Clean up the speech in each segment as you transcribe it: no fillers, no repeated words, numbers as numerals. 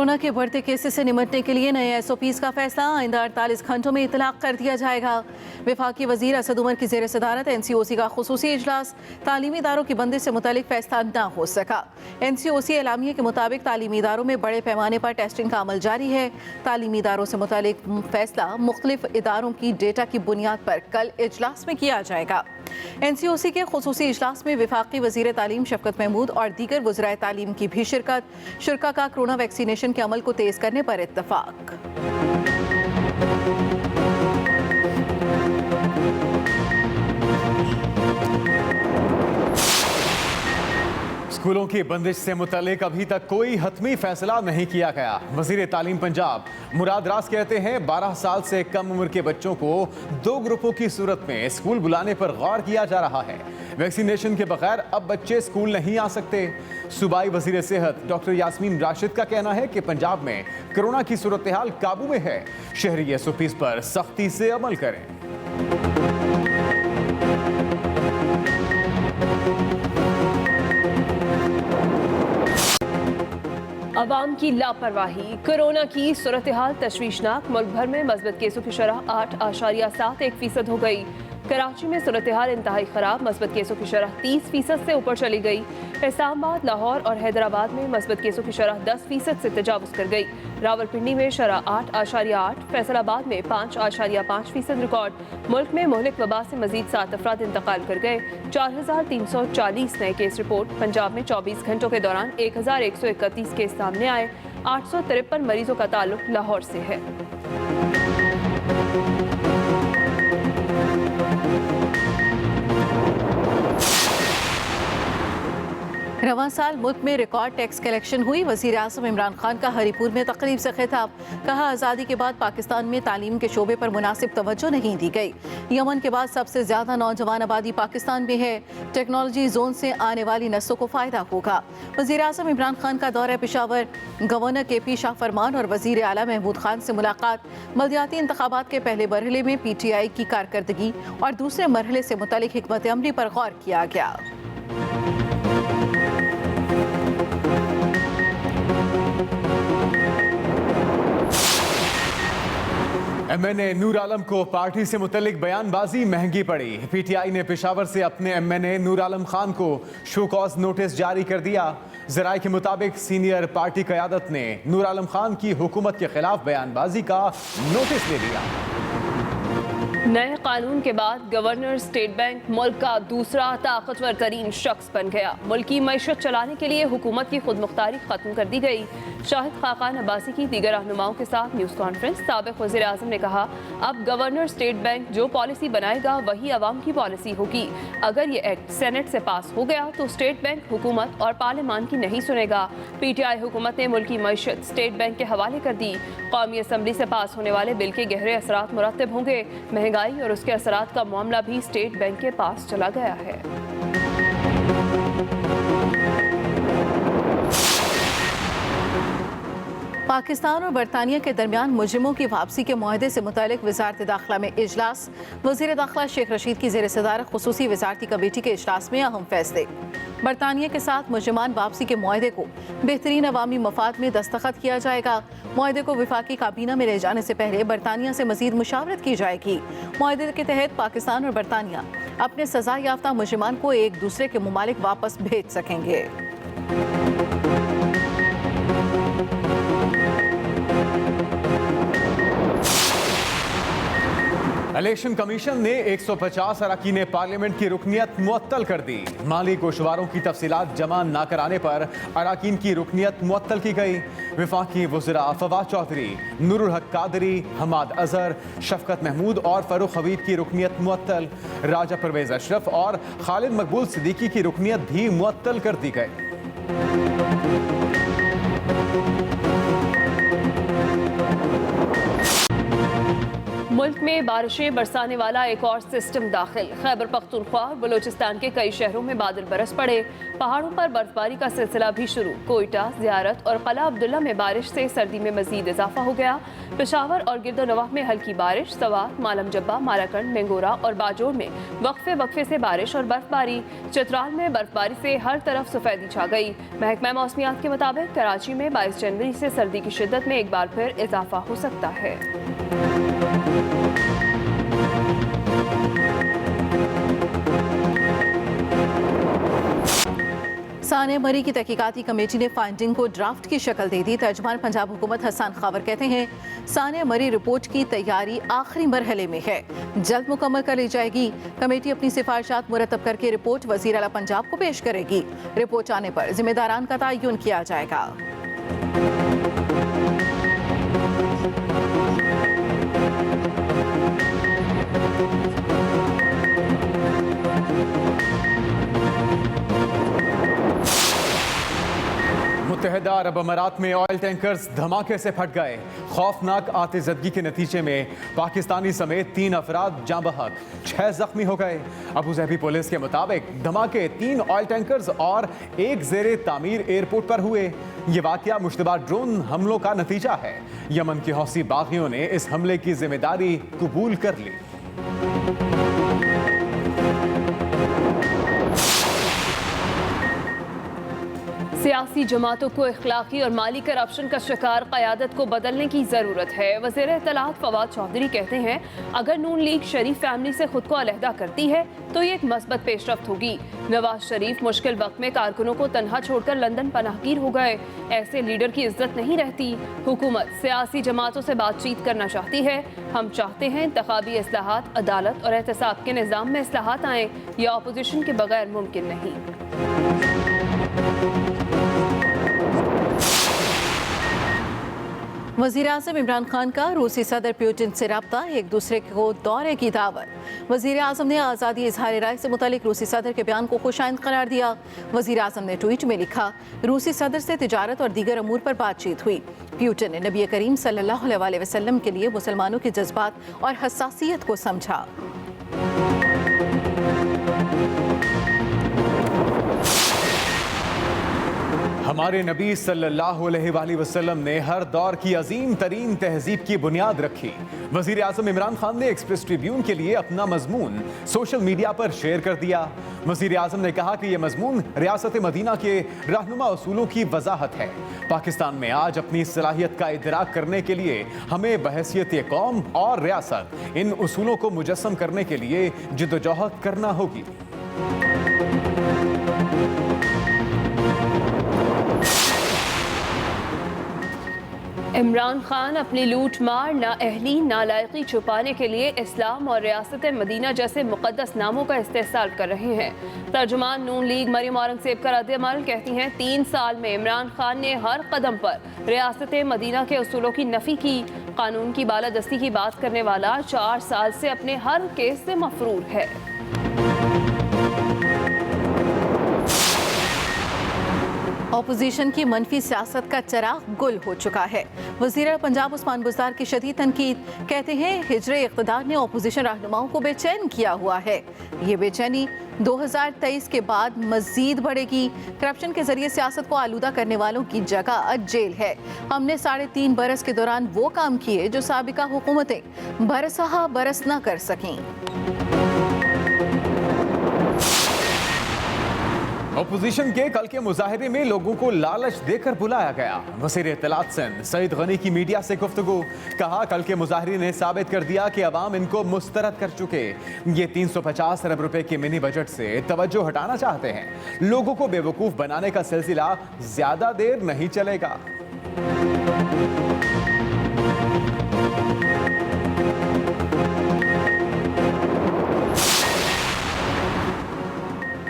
Corona के बढ़ते cases से निपटने के लिए नए एसओपीज का फैसला आइंदा 48 घंटों में इतलाक कर दिया जाएगा। वफाकी वजीर असद उमर की जेर सदारत एनसीओसी का खुसूसी इजलास, तालीमी इदारों की बंदिश से मुतालिक फैसला न हो सका। एनसीओसी एलामिये के मुताबिक तालीमी इदारों में बड़े पैमाने पर टेस्टिंग का अमल जारी है। तालीमी इदारों से मुतालिक फैसला मुख्तलिफ इदारों की डेटा की बुनियाद पर कल इजलास में किया जाएगा। एनसीओसी के खुसूसी इजलास में वफाकी वजीर तालीम शफकत महमूद और दीगर वज़राए तालीम की भी शिरकत। शुरा का कोरोना वैक्सीनेशन के अमल को तेज करने पर इत्तफाक। स्कूलों की बंदिश से मुतालिक अभी तक कोई हतमी फैसला नहीं किया गया। वजीर तालीम पंजाब मुराद रास कहते हैं 12 साल से कम उम्र के बच्चों को 2 ग्रुपों की सूरत में स्कूल बुलाने पर गौर किया जा रहा है। वैक्सीनेशन के बगैर अब बच्चे स्कूल नहीं आ सकते। सूबाई वजीर सेहत डॉक्टर यास्मीन राशिद का कहना है कि पंजाब में कोरोना की सूरत हाल काबू में है। शहरी एसओपीज पर सख्ती से अमल करें। अवाम की लापरवाही, कोरोना की सूरत हाल तशवीशनाक। मुल्क भर में मस्बत केसों की शरह 8.71% हो गई। कराची में सूरत हाल इंतहाई खराब, मस्बत केसों की शरह 30% से ऊपर चली गई। इस्लामाबाद, लाहौर और हैदराबाद में मस्बत केसों की शरह 10% से तजावुज़ कर गई। रावलपिंडी में शरह 8.8, फैसलाबाद में 5.5% रिकॉर्ड। मुल्क में मुहलिक वबा से मजीद 7 अफराद इंतकाल कर गए। 4,340 नए केस रिपोर्ट। पंजाब में 24 घंटों के दौरान 1,131 केस सामने आए। 853 मरीजों का ताल्लुक लाहौर से है। रवां साल मुल्क में रिकॉर्ड टैक्स कलेक्शन हुई। वज़ीर आज़म इमरान खान का हरीपुर में तकरीब से खिताब। कहा, आज़ादी के बाद पाकिस्तान में तालीम के शोबे पर मुनासिब तवज्जो नहीं दी गई। यमन के बाद सबसे ज़्यादा नौजवान आबादी पाकिस्तान में है। टेक्नोलॉजी जोन से आने वाली नस्लों को फ़ायदा होगा। वज़ीर आज़म इमरान खान का दौरा पेशावर, गवर्नर KP शाह फरमान और वज़ीर आला महमूद खान से मुलाकात। बल्दियाती इंतखाबात के पहले मरहले में PTI की कारकर्दगी और दूसरे मरहले से मुतालिक हिकमत अमली पर गौर किया गया। MNA नूर आलम को पार्टी से मुतल्लिक बयानबाजी महंगी पड़ी। PTI ने पेशावर से अपने MNA नूर आलम खान को शो कॉज नोटिस जारी कर दिया। ज़राए के मुताबिक सीनियर पार्टी क़यादत ने नूर आलम खान की हुकूमत के खिलाफ बयानबाजी का नोटिस ले लिया। नए कानून के बाद गवर्नर स्टेट बैंक मुल्क का दूसरा ताकतवर तरीन शख्स बन गया। मुल्क की मईशत चलाने के लिए हुकूमत की खुद मुख्तारी खत्म कर दी गई। शाहिद खाकान अब्बासी की दीगर रहनुमाओं के साथ न्यूज़ कॉन्फ्रेंस। साबिक़ वज़ीर आज़म ने कहा, अब गवर्नर स्टेट बैंक जो पॉलिसी बनाएगा वही अवाम की पॉलिसी होगी। अगर ये एक्ट सेनेट से पास हो गया तो स्टेट बैंक हुकूमत और पार्लियामान की नहीं सुनेगा। PTI हुकूमत ने मुल्क की मईशत स्टेट बैंक के हवाले कर दी। कौमी असम्बली से पास होने वाले बिल के गहरे असरात मुरतब होंगे। महंगाई और उसके असरात का मामला भी स्टेट बैंक के पास चला गया है। पाकिस्तान और बरतानिया के दरमियान मुजरिमों की वापसी के मुआहदे से मुतालिक वज़ारत दाखिला में इजलास। वज़ीर दाखिला शेख रशीद की ज़ेर सदारत खुसूसी वज़ारती कमेटी के इजलास में अहम फैसले। बरतानिया के साथ मुजरिमान वापसी के मुआहदे को बेहतरीन अवामी मफाद में दस्तखत किया जाएगा। मुआहदे को वफाकी काबीना में ले जाने से पहले बरतानिया से मजीद मुशावरत की जाएगी। मुआहदे के तहत पाकिस्तान और बरतानिया अपने सजा याफ्ता मुजरिमान को एक दूसरे के मुमालिक वापस भेज सकेंगे। इलेक्शन कमीशन ने 150 अरकान पार्लियामेंट की रुकनियत मुअत्तल कर दी। माली गोशवारों की तफसीलात जमा न कराने पर अरकान की रुकनियत मुअत्तल की गई। वफाकी वज़रा फवाद चौधरी, नूरुल हक कादरी, हमाद अजहर, शफकत महमूद और फरूख हवीद की रुकनियत मुअत्तल। राजा परवेज अशरफ और खालिद मकबूल सिद्दीकी की रुकनियत भी मुअत्तल कर दी गई। मुल्क में बारिशें बरसाने वाला एक और सिस्टम दाखिल। खैबर पख्तूनख्वा और बलूचिस्तान के कई शहरों में बादल बरस पड़े। पहाड़ों पर बर्फबारी का सिलसिला भी शुरू। कोयटा, ज़ियारत और कला अब्दुल्ला में बारिश से सर्दी में मजीद इजाफा हो गया। पेशावर और गिरदोनवाह में हल्की बारिश। सवार, मालम जब्बा, मालाकंड, मेंगोरा और बाजोर में वक्फे वक्फे से बारिश और बर्फबारी। चित्राल में बर्फबारी से हर तरफ सफेदी छा गई। महकमा मौसमियात के मुताबिक कराची में 22 जनवरी से सर्दी की शिद्दत में एक बार फिर इजाफा हो सकता है। सानिया मरी की तहकीकाती कमेटी ने फाइंडिंग को ड्राफ्ट की शक्ल दे दी। तर्जुमान पंजाब हुकूमत हसन खावर कहते हैं सानिया मरी रिपोर्ट की तैयारी आखिरी मरहले में है, जल्द मुकम्मल कर ली जाएगी। कमेटी अपनी सिफारिशात मुरतब करके रिपोर्ट वज़ीर आला पंजाब को पेश करेगी। रिपोर्ट आने पर जिम्मेदारान का तयन किया जाएगा। मुत्तहिदा अरब अमारात में ऑयल टैंकर्स धमाके से फट गए। खौफनाक आतिशबाजी के नतीजे में पाकिस्तानी समेत 3 अफराद जाँ बहक, 6 जख्मी हो गए। अबू ज़हबी पुलिस के मुताबिक धमाके 3 ऑयल टैंकर्स और एक ज़ेरे तामीर एयरपोर्ट पर हुए। ये वाकया मुश्तबा ड्रोन हमलों का नतीजा है। यमन के हौसी बागियों ने इस हमले की जिम्मेदारी कबूल कर ली। सियासी जमातों को इखलाकी और माली करप्शन का शिकार क़यादत को बदलने की ज़रूरत है। वज़ीर इत्तलात फवाद चौधरी कहते हैं अगर नून लीग शरीफ फैमिली से खुद को अलहदा करती है तो ये एक मस्बत पेशरफ्त होगी। नवाज शरीफ मुश्किल वक्त में कारकुनों को तनहा छोड़कर लंदन पनाहगीर हो गए। ऐसे लीडर की इज्जत नहीं रहती। हुकूमत सियासी जमातों से बातचीत करना चाहती है। हम चाहते हैं इंतखाबी इस्लाहात, अदालत और एहतसाब के निज़ाम में इस्लाहात आएँ। यह अपोजिशन के बगैर मुमकिन नहीं। वज़ीर आज़म इमरान खान का रूसी सदर पुतिन से रब्ता, एक दूसरे को दौरे की दावत। वज़ीर आज़म ने आज़ादी इज़हार राय से मुतालिक रूसी सदर के बयान को खुशाइंद करार दिया। वज़ीर आज़म ने ट्वीट में लिखा, रूसी सदर से तिजारत और दीगर अमूर पर बातचीत हुई। पुतिन ने नबी करीम सल्लल्लाहु अलैहि वसल्लम के लिए मुसलमानों के जज्बात और हसासियत को समझा। हमारे नबी सल्लल्लाहु अलैहि वसल्लम ने हर दौर की अजीम तरीन तहजीब की बुनियाद रखी। वज़ीर आज़म इमरान खान ने एक्सप्रेस ट्रिब्यून के लिए अपना मजमून सोशल मीडिया पर शेयर कर दिया। वज़ीर आज़म ने कहा कि यह मजमून रियासत मदीना के रहनुमा उसूलों की वजाहत है। पाकिस्तान में आज अपनी सलाहियत का इदराक करने के लिए हमें बहैसियत कौम और रियासत इन उसूलों को मुजस्सम करने के लिए जिद्दोजहद करना होगी। इमरान खान अपनी लूट मार, नाअहली, नालायकी छुपाने के लिए इस्लाम और रियासत मदीना जैसे मुक़द्दस नामों का इस्तेमाल कर रहे हैं। तर्जुमान नून लीग मरियम औरंगज़ेब का रद्द-ए-अमल कहती हैं 3 साल में इमरान खान ने हर कदम पर रियासत मदीना के उसूलों की नफ़ी की। कानून की बालादस्ती की बात करने वाला 4 साल से अपने हर केस से मफरूर है। अपोजिशन की मनफी सियासत का चराग गुल हो चुका है। वज़ीर पंजाब उस्मान बुज़दार की शदीद तनकीद, कहते हैं हिजरे इक़्तिदार ने अपोजिशन रहनुमाओं को बेचैन किया हुआ है। ये बेचैनी 2023 के बाद मज़ीद बढ़ेगी। करप्शन के जरिए सियासत को आलूदा करने वालों की जगह जेल है। हमने 3.5 बरस के दौरान वो काम किए जो साबिका हुकूमतें बरसहा बरस न कर सकें। अपोजिशन के कल के मुजाहरे में लोगों को लालच देकर बुलाया गया। वज़ीर इत्तलात सिंध सईद गनी की मीडिया से गुफ्तगू, कहा कल के मुजाहरे ने साबित कर दिया कि अवाम इनको मुस्तरद कर चुके। ये 350 अरब रुपए के मिनी बजट से तवज्जो हटाना चाहते हैं। लोगों को बेवकूफ़ बनाने का सिलसिला ज्यादा देर नहीं चलेगा।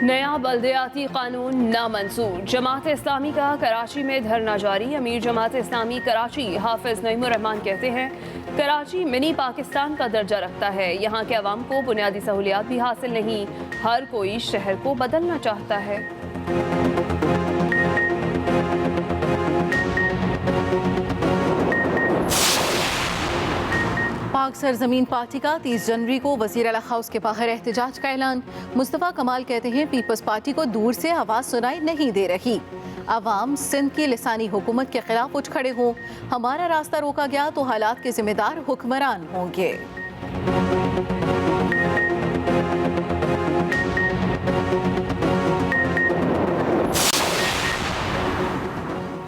नया बल्दियाती कानून नामंजूर। जमात इस्लामी का कराची में धरना जारी। अमीर जमात इस्लामी कराची हाफिज नईमुर रहमान कहते हैं कराची मिनी पाकिस्तान का दर्जा रखता है। यहाँ के अवाम को बुनियादी सहूलियात भी हासिल नहीं। हर कोई शहर को बदलना चाहता है। पाक सरजमीन पार्टी का 30 जनवरी को वजीर अला हाउस के बाहर एहतजाज का ऐलान। मुस्तफ़ा कमाल कहते हैं पीपल्स पार्टी को दूर से आवाज़ सुनाई नहीं दे रही। अवाम सिंध की लिसानी हुकूमत के खिलाफ उठ खड़े हों। हमारा रास्ता रोका गया तो हालात के जिम्मेदार हुक्मरान होंगे।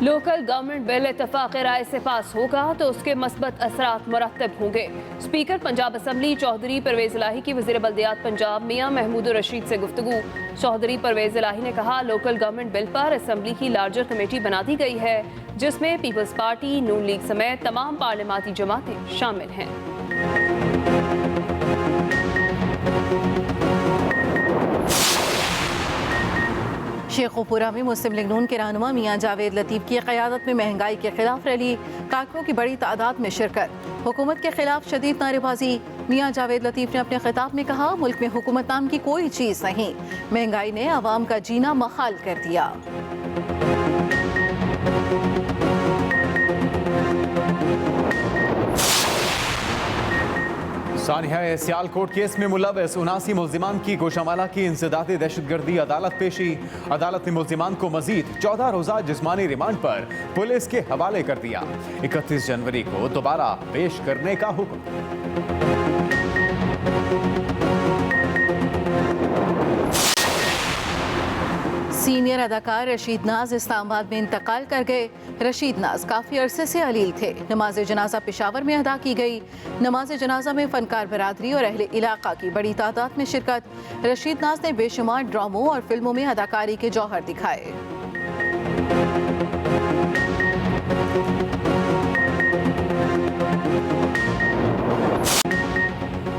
लोकल गवर्नमेंट बिल इत्तफाक राय से पास होगा तो उसके मस्बत असरात मुरतब होंगे। स्पीकर पंजाब असम्बली चौधरी परवेज इलाही की वज़ीर बल्दियात पंजाब मियां महमूद रशीद से गुफ्तगू। चौधरी परवेज इलाही ने कहा लोकल गवर्नमेंट बिल पर असम्बली की लार्जर कमेटी बना दी गई है जिसमें पीपल्स पार्टी, नून लीग समेत तमाम पार्लियामाती जमातें शामिल हैं। शेखोपुरा में मुस्लिम लीग नून के रहनुमा मियां जावेद लतीफ़ की क़यादत में महंगाई के खिलाफ रैली। कारकुनों की बड़ी तादाद में शिरकत। हुकूमत के खिलाफ शदीद नारेबाजी। मियां जावेद लतीफ़ ने अपने खिताब में कहा मुल्क में हुकूमत नाम की कोई चीज़ नहीं। महंगाई ने आवाम का जीना महाल कर दिया। सानिया सियालकोट केस में मुलव्वस 79 मुल्जिमान की गोशामाला की इंसदादे दहशतगर्दी अदालत पेशी। अदालत ने मुल्जिमान को मजीद 14 रोज़ा जिस्मानी रिमांड पर पुलिस के हवाले कर दिया। 31 जनवरी को दोबारा पेश करने का हुक्म। सीनियर अदाकार रशीद नाज इस्लामाबाद में इंतकाल कर गए। रशीद नाज काफ़ी अरसे से अलील थे। नमाज जनाजा पेशावर में अदा की गई। नमाज जनाजा में फनकार बरादरी और अहले इलाका की बड़ी तादाद में शिरकत। रशीद नाज ने बेशुमार ड्रामों और फिल्मों में अदाकारी के जौहर दिखाए।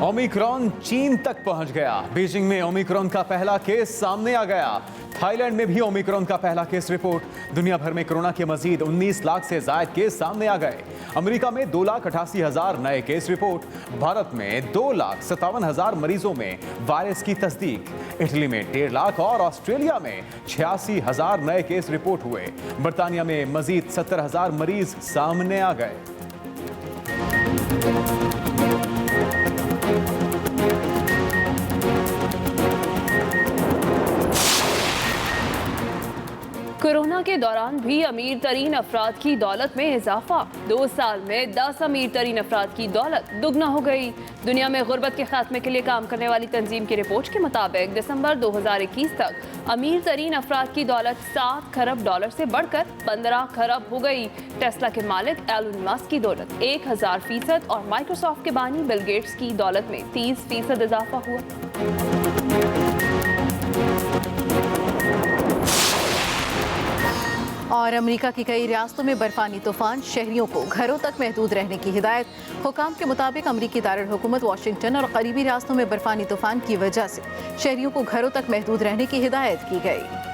ओमिक्रॉन चीन तक पहुंच गया। बीजिंग में ओमिक्रॉन का पहला केस सामने आ गया। थाईलैंड में भी ओमिक्रॉन का पहला केस रिपोर्ट। दुनिया भर में कोरोना के मजीद 19 लाख से जायद केस सामने आ गए। अमेरिका में 2,88,000 नए केस रिपोर्ट। भारत में 2,57,000 मरीजों में वायरस की तस्दीक। इटली में 1.5 लाख और ऑस्ट्रेलिया में 86,000 नए केस रिपोर्ट हुए। बरतानिया में मजीद 70,000 मरीज सामने आ गए। कोरोना के दौरान भी अमीर तरीन अफराद की दौलत में इजाफा। 2 साल में 10 अमीर तरीन अफराद की दौलत दुगना हो गई। दुनिया में गुर्बत के खात्मे के लिए काम करने वाली तंजीम की रिपोर्ट के मुताबिक दिसंबर 2021 तक अमीर तरीन अफराद की दौलत 7 खरब डॉलर से बढ़कर 15 खरब हो गई। टेस्ला के मालिक एलन मस्क की दौलत 1000% और माइक्रोसॉफ्ट के बानी बिल गेट्स की दौलत में 30% इजाफा हुआ। और अमेरिका की कई रियासतों में बर्फानी तूफान। शहरियों को घरों तक महदूद रहने की हिदायत। हुकाम के मुताबिक अमेरिकी दारुल हुकूमत वाशिंगटन और करीबी रियासतों में बर्फानी तूफान की वजह से शहरियों को घरों तक महदूद रहने की हिदायत की गई।